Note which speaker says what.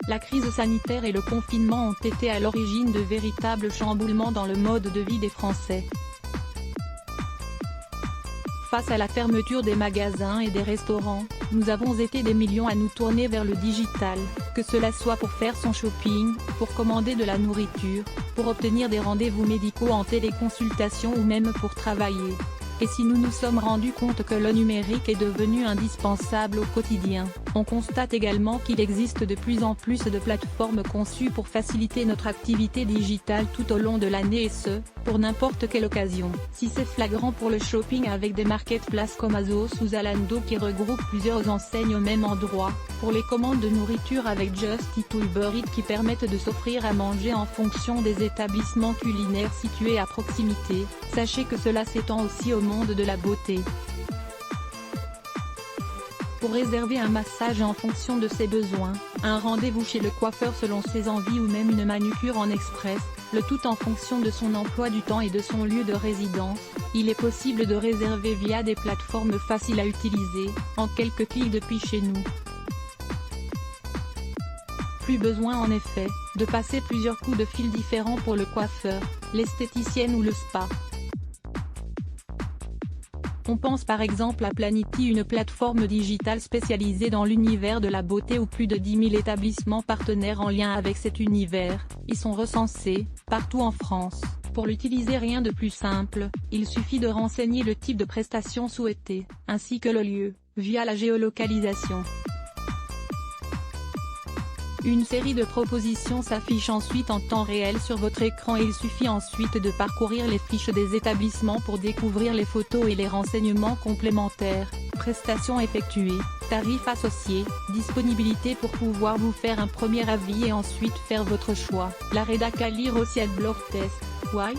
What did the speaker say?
Speaker 1: La crise sanitaire et le confinement ont été à l'origine de véritables chamboulements dans le mode de vie des Français. Face à la fermeture des magasins et des restaurants, nous avons été des millions à nous tourner vers le digital, que cela soit pour faire son shopping, pour commander de la nourriture, pour obtenir des rendez-vous médicaux en téléconsultation ou même pour travailler. Et si nous nous sommes rendus compte que le numérique est devenu indispensable au quotidien, on constate également qu'il existe de plus en plus de plateformes conçues pour faciliter notre activité digitale tout au long de l'année et ce, pour n'importe quelle occasion. Si c'est flagrant pour le shopping avec des marketplaces comme Azos ou Zalando qui regroupent plusieurs enseignes au même endroit, pour les commandes de nourriture avec Just Eat ou Uber Eats qui permettent de s'offrir à manger en fonction des établissements culinaires situés à proximité, sachez que cela s'étend aussi au monde de la beauté. Pour réserver un massage en fonction de ses besoins, un rendez-vous chez le coiffeur selon ses envies ou même une manucure en express, le tout en fonction de son emploi du temps et de son lieu de résidence, il est possible de réserver via des plateformes faciles à utiliser, en quelques clics depuis chez nous. Plus besoin en effet, de passer plusieurs coups de fil différents pour le coiffeur, l'esthéticienne ou le spa. On pense par exemple à Planity, une plateforme digitale spécialisée dans l'univers de la beauté où plus de 10 000 établissements partenaires en lien avec cet univers, y sont recensés, partout en France. Pour l'utiliser rien de plus simple, il suffit de renseigner le type de prestation souhaitée, ainsi que le lieu, via la géolocalisation. Une série de propositions s'affiche ensuite en temps réel sur votre écran et il suffit ensuite de parcourir les fiches des établissements pour découvrir les photos et les renseignements complémentaires, prestations effectuées, tarifs associés, disponibilité pour pouvoir vous faire un premier avis et ensuite faire votre choix. La rédac à lire aussi Adblock Test. Why?